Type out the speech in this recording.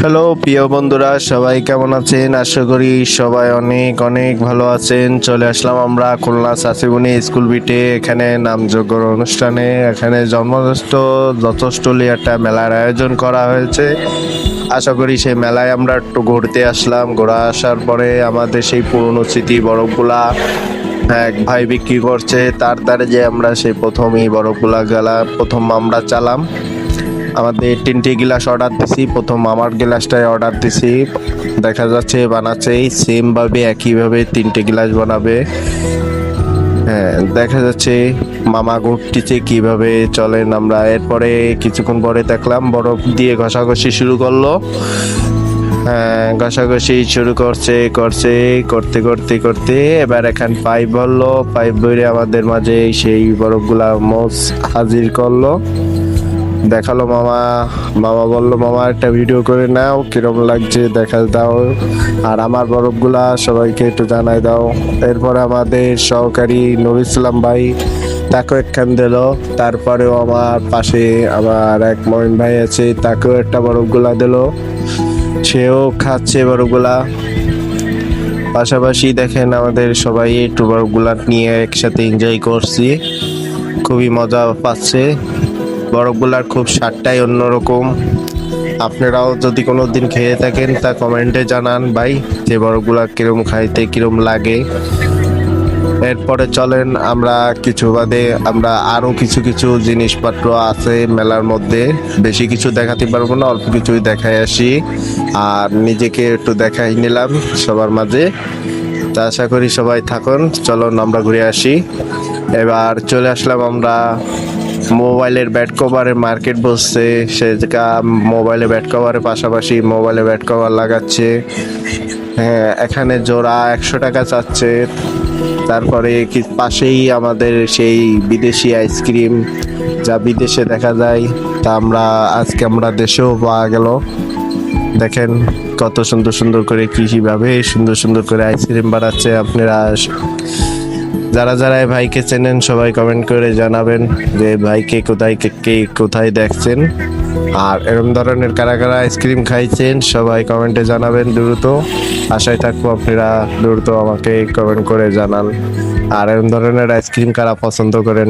Hello প্রিয় বন্ধুরা, সবাই কেমন আছেন? আশা করি সবাই অনেক অনেক ভালো আছেন। চলে আসলাম আমরা খুলনা চাষিবুনি স্কুল বিটে। এখানে নামযজ্ঞ অনুষ্ঠানে এখানে যথেষ্টলি একটা মেলার আয়োজন করা হয়েছে। আশা করি সেই মেলায় আমরা একটু ঘুরতে আসলাম। ঘোরা আসার পরে আমাদের সেই পুরনো স্মৃতি বরফগুলা এক ভাই বিক্রি করছে, তার দ্বারে যে আমরা সেই প্রথমেই বরফগুলা গেলাম, প্রথম আমরা চালাম। আমাদের 3টে গ্লাস অর্ডার দিছি, প্রথম আমার গ্লাসটাই অর্ডার দিছি। দেখা যাচ্ছে বানাচ্ছে সেম ভাবে, একইভাবে 3টে গ্লাস বানাবে। হ্যাঁ, দেখা যাচ্ছে মামা ঘুরতেছে কিভাবে চলেন আমরা। এরপরে কিছুক্ষণ পরে দেখলাম বরফ দিয়ে ঘষাঘষি শুরু করলো। হ্যাঁ, ঘষাঘষি শুরু করতে করতে এবার এখান পাইপ ভরলো। পাইপ ভরে আমাদের মাঝে সেই বরফগুলা মোস হাজির করলো, দেখালো মামা। মামা বললো, মামা একটা ভিডিও করে নাও, কিরম লাগছে দেখা দাও, আর আমার বরফগুলা সবাইকে একটু জানাই দাও। এরপরে আমাদের সহকারী নুর ইসলাম ভাই তাকেও একখান দিল। তারপরেও আমার পাশে আমার এক মমিন ভাই আছে, তাকেও একটা বরফগুলা দিল, সেও খাচ্ছে বরফগুলা। পাশাপাশি দেখেন আমাদের সবাই একটু বরফগুলা নিয়ে একসাথে এনজয় করছি, খুবই মজা পাচ্ছে। বরফগুলার খুব স্বাদটাই অন্যরকম। আপনারাও যদি কোনো দিন খেয়ে থাকেন তা কমেন্টে জানান ভাই, যে বরফগুলা কিরম খাইতে কিরম লাগে। এরপরে চলেন আমরা কিছু বাদে আমরা আরো কিছু কিছু জিনিসপত্র আছে মেলার মধ্যে, বেশি কিছু দেখাতে পারবো না, অল্প কিছুই দেখাই আসি আর নিজেকে একটু দেখাই নিলাম সবার মাঝে। তা আশা করি সবাই থাকুন, চলুন আমরা ঘুরে আসি। এবার চলে আসলাম আমরা মোবাইলের ব্যাট কভারের মার্কেট বসছে, সে জায়গা মোবাইলে ব্যাট কভারের পাশাপাশি মোবাইলে ব্যাট কভার লাগাচ্ছে। হ্যাঁ, এখানে জোড়া 100 টাকা চাচ্ছে। তারপরে কি পাশেই আমাদের সেই বিদেশি আইসক্রিম, যা বিদেশে দেখা যায় তা আজকে আমরা দেশেও পাওয়া গেল। দেখেন কত সুন্দর সুন্দর করে কৃষিভাবে সুন্দর সুন্দর করে আইসক্রিম বানাচ্ছে। আপনারা যারা যারা এই ভাইকে চেনেন সবাই কমেন্ট করে জানাবেন যে ভাইকে কোথায় দেখছেন, আর এরকম ধরনের কারা কারা আইসক্রিম খাইছেন সবাই কমেন্টে জানাবেন দ্রুত। আশায় থাকবো আপনারা দ্রুত আমাকে কমেন্ট করে জানান, আর এরকম ধরনের আইসক্রিম কারা পছন্দ করেন